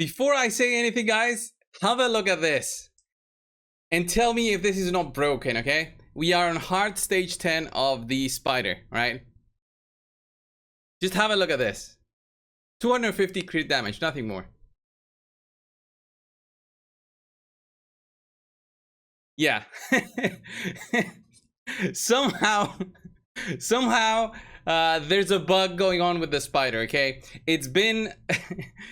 Before I say anything, guys, have a look at this and tell me if this is not broken, okay? We are on hard stage 10 of the spider, right? Just have a look at this. 250 crit damage, nothing more. Yeah. somehow there's a bug going on with the spider. Okay, it's been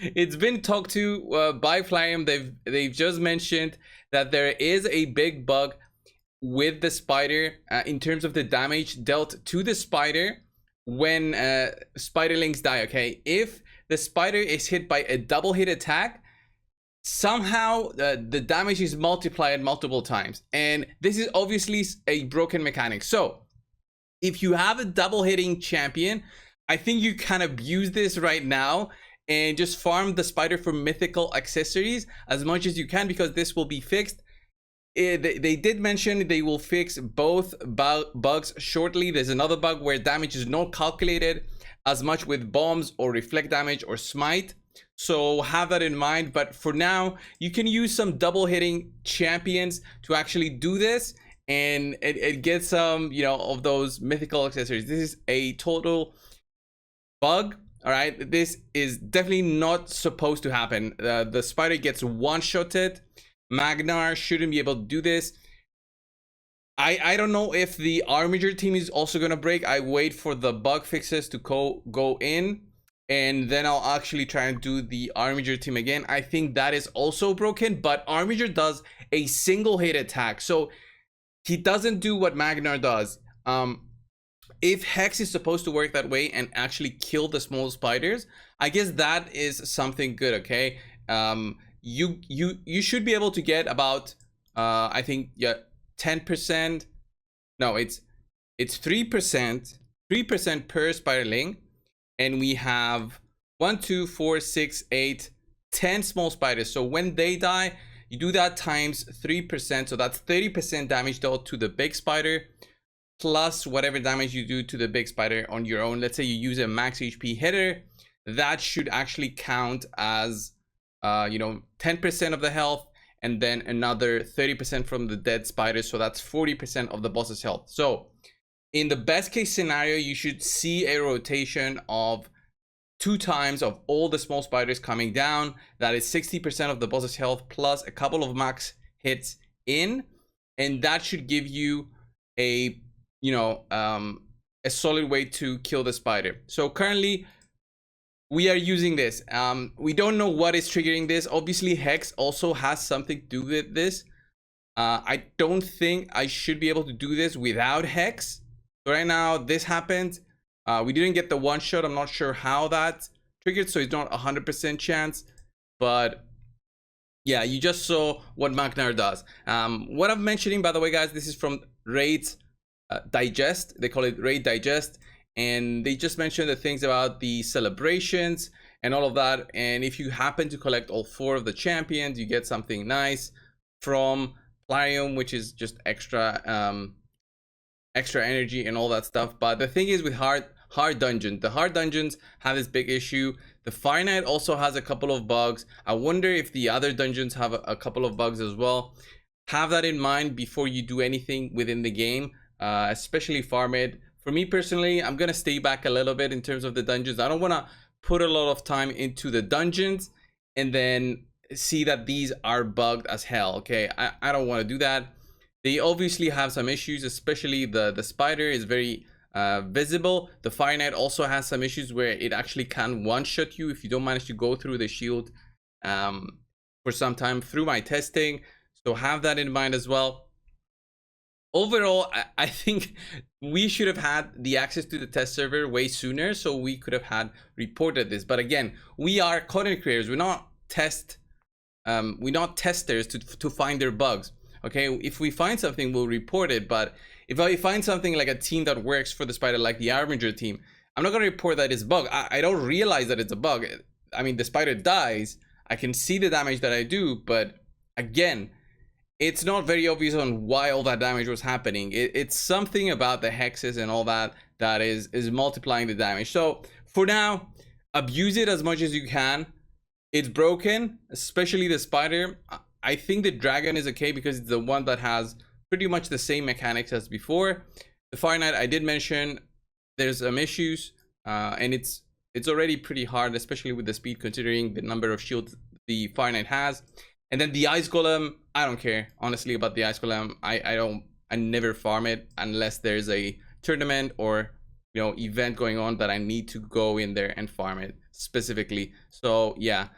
it's been talked to by Flyrium. They've just mentioned that there is a big bug with the spider in terms of the damage dealt to the spider when spiderlings die. Okay, if the spider is hit by a double hit attack, somehow the damage is multiplied multiple times, and this is obviously a broken mechanic. So if you have a double hitting champion, I think you can abuse this right now and just farm the spider for mythical accessories as much as you can, because this will be fixed. They did mention they will fix both bugs shortly. There's another bug where damage is not calculated as much with bombs or reflect damage or smite, so have that in mind. But for now, you can use some double hitting champions to actually do this, and it gets some, you know, of those mythical accessories. This is a total bug. All right, this is definitely not supposed to happen. The spider gets one-shotted. Magnar shouldn't be able to do this. I don't know if the Armiger team is also gonna break. I wait for the bug fixes to go in, and then I'll actually try and do the Armiger team again. I think that is also broken, but Armiger does a single hit attack, so he doesn't do what Magnar does. If Hex is supposed to work that way and actually kill the small spiders, I guess that is something good. Okay, you should be able to get about I think, yeah, 10%. No, it's 3% per spiderling, and we have 1 2 4 6 8 10 small spiders. So when they die, you do that times 3%, so that's 30% damage dealt to the big spider, plus whatever damage you do to the big spider on your own. Let's say you use a max HP hitter, that should actually count as 10% of the health, and then another 30% from the dead spiders, so that's 40% of the boss's health. So in the best case scenario, you should see a rotation of 2 times of all the small spiders coming down. That is 60% of the boss's health plus a couple of max hits in, and that should give you a a solid way to kill the spider. So currently we are using this. We don't know what is triggering this. Obviously Hex also has something to do with this. I don't think I should be able to do this without Hex. So right now this happened. We didn't get the one shot. I'm not sure how that triggered, so it's not 100% chance, but yeah, you just saw what Magnar does. What I'm mentioning, by the way, guys, this is from Raid's Digest. They call it Raid Digest, and they just mentioned the things about the celebrations and all of that. And if you happen to collect all 4 of the champions, you get something nice from Plarium, which is just extra energy and all that stuff. But the thing is, with hard dungeons, the hard dungeons have this big issue. The Fire Knight also has a couple of bugs. I wonder if the other dungeons have a couple of bugs as well. Have that in mind before you do anything within the game, especially farm it. For me personally, I'm gonna stay back a little bit in terms of the dungeons. I don't want to put a lot of time into the dungeons and then see that these are bugged as hell. Okay, I don't want to do that. They obviously have some issues, especially the spider is very visible. The Fire Knight also has some issues where it actually can one-shot you if you don't manage to go through the shield for some time through my testing. So have that in mind as well. Overall, I think we should have had the access to the test server way sooner, so we could have had reported this. But again, we are content creators. We're not testers to find their bugs. Okay, if we find something, we'll report it. But if I find something like a team that works for the spider, like the Armiger team, I'm not gonna report that it's a bug. I don't realize that it's a bug. I mean, the spider dies, I can see the damage that I do, but again, it's not very obvious on why all that damage was happening. It's something about the hexes and all that that is multiplying the damage. So for now, abuse it as much as you can. It's broken, especially the spider. I think the dragon is okay because it's the one that has pretty much the same mechanics as before. The Fire Knight, I did mention there's some issues, and it's already pretty hard, especially with the speed, considering the number of shields the Fire Knight has. And then the Ice Golem, I don't care honestly about the Ice Golem. I never farm it unless there's a tournament or event going on that I need to go in there and farm it specifically. So yeah,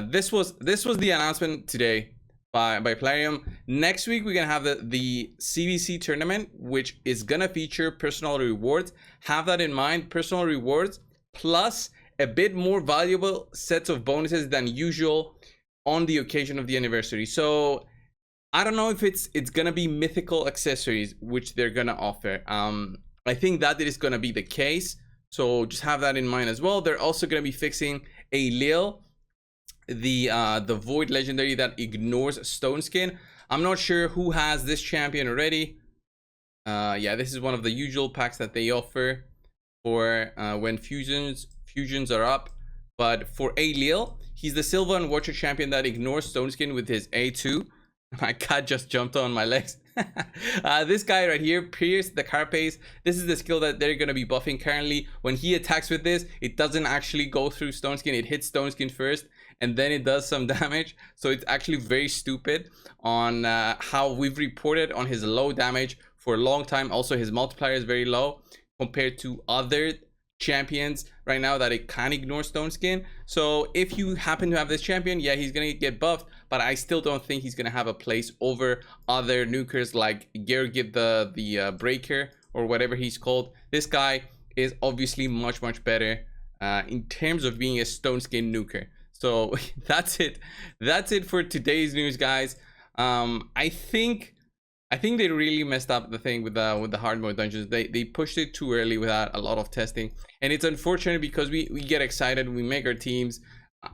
this was the announcement today by Plarium. Next week we're gonna have the CVC tournament, which is gonna feature personal rewards. Have that in mind, personal rewards plus a bit more valuable sets of bonuses than usual on the occasion of the anniversary. So I don't know if it's gonna be mythical accessories which they're gonna offer. I think that it is gonna be the case, so just have that in mind as well. They're also gonna be fixing a Lil, the Void legendary that ignores Stone Skin. I'm not sure who has this champion already. Yeah, this is one of the usual packs that they offer for when fusions are up. But for Lil, he's the Silver and Watcher champion that ignores Stone Skin with his A2. My cat just jumped on my legs. This guy right here, Pierce the Carapace, this is the skill that they're going to be buffing currently. When he attacks with this, it doesn't actually go through Stone Skin. It hits Stone Skin first, and then it does some damage. So it's actually very stupid on how we've reported on his low damage for a long time. Also, his multiplier is very low compared to other champions right now that it can ignore Stone Skin. So if you happen to have this champion, yeah, he's gonna get buffed, but I still don't think he's gonna have a place over other nukers like Gergit the Breaker or whatever he's called. This guy is obviously much better in terms of being a Stone Skin nuker. So that's it for today's news, guys. I think they really messed up the thing with the hard mode dungeons. They pushed it too early without a lot of testing, and it's unfortunate because we get excited, we make our teams.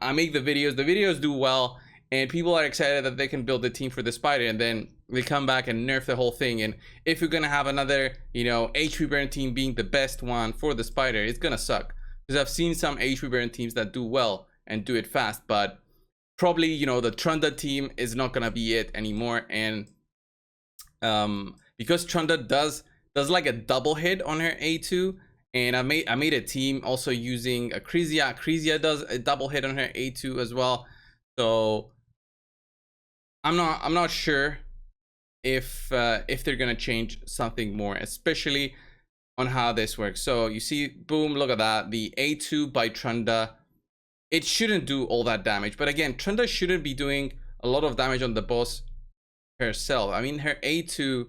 I make the videos do well, and people are excited that they can build a team for the spider, and then they come back and nerf the whole thing. And if you're gonna have another HP burn team being the best one for the spider, it's gonna suck, because I've seen some HP burn teams that do well and do it fast, but probably the Trunda team is not gonna be it anymore. And because Trunda does like a double hit on her A2, and I made a team also using a Crisia does a double hit on her A2 as well. So I'm not sure if they're gonna change something more, especially on how this works. So you see, boom, look at that, the A2 by Trunda. It shouldn't do all that damage, but again, Trunda shouldn't be doing a lot of damage on the boss herself. I mean, her A2,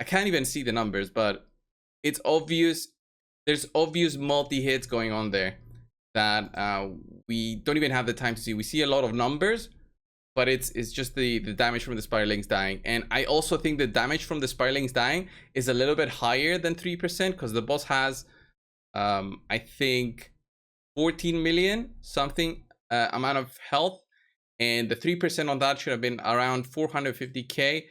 I can't even see the numbers, but it's obvious. There's obvious multi-hits going on there that we don't even have the time to see. We see a lot of numbers, but it's just the damage from the Spirelings dying. And I also think the damage from the Spirelings dying is a little bit higher than 3%, because the boss has I think 14 million something amount of health, and the 3% on that should have been around 450k.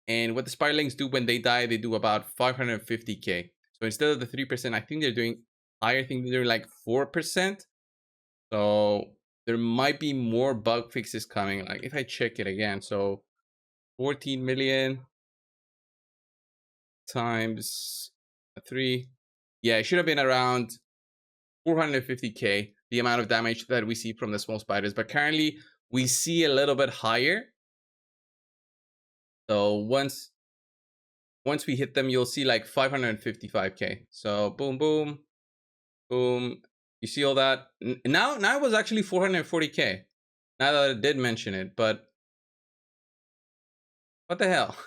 And what the Spirelings do when they die, they do about 550k. So instead of the 3%, I think they're doing higher. I think they're like 4%. So there might be more bug fixes coming. Like if I check it again, so 14 million times 3, yeah, it should have been around 450k, the amount of damage that we see from the small spiders. But currently we see a little bit higher. So once we hit them, you'll see like 555k. So boom, boom, boom. You see all that? Now it was actually 440k. Now that I did mention it, but what the hell?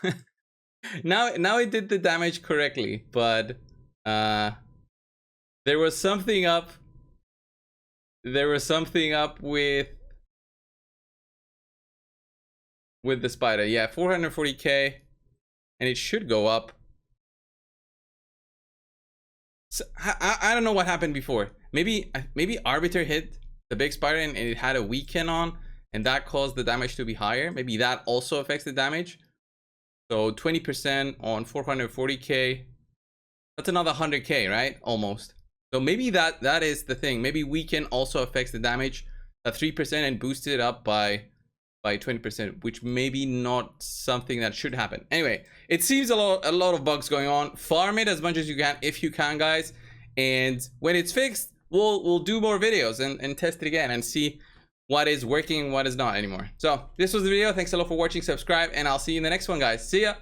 now it did the damage correctly, but there was something up. There was something up with the spider. Yeah, 440k, and it should go up. So, I don't know what happened before. Maybe Arbiter hit the big spider and it had a weaken on, and that caused the damage to be higher. Maybe that also affects the damage. So 20% on 440k, that's another 100k, right? Almost. So maybe that is the thing. Maybe weaken also affects the damage. 3% and boosted it up by 20%, which maybe not something that should happen. Anyway, it seems a lot of bugs going on. Farm it as much as you can if you can, guys, and when it's fixed, we'll do more videos and test it again and see what is working and what is not anymore. So this was the video. Thanks a lot for watching. Subscribe, and I'll see you in the next one, guys. See ya.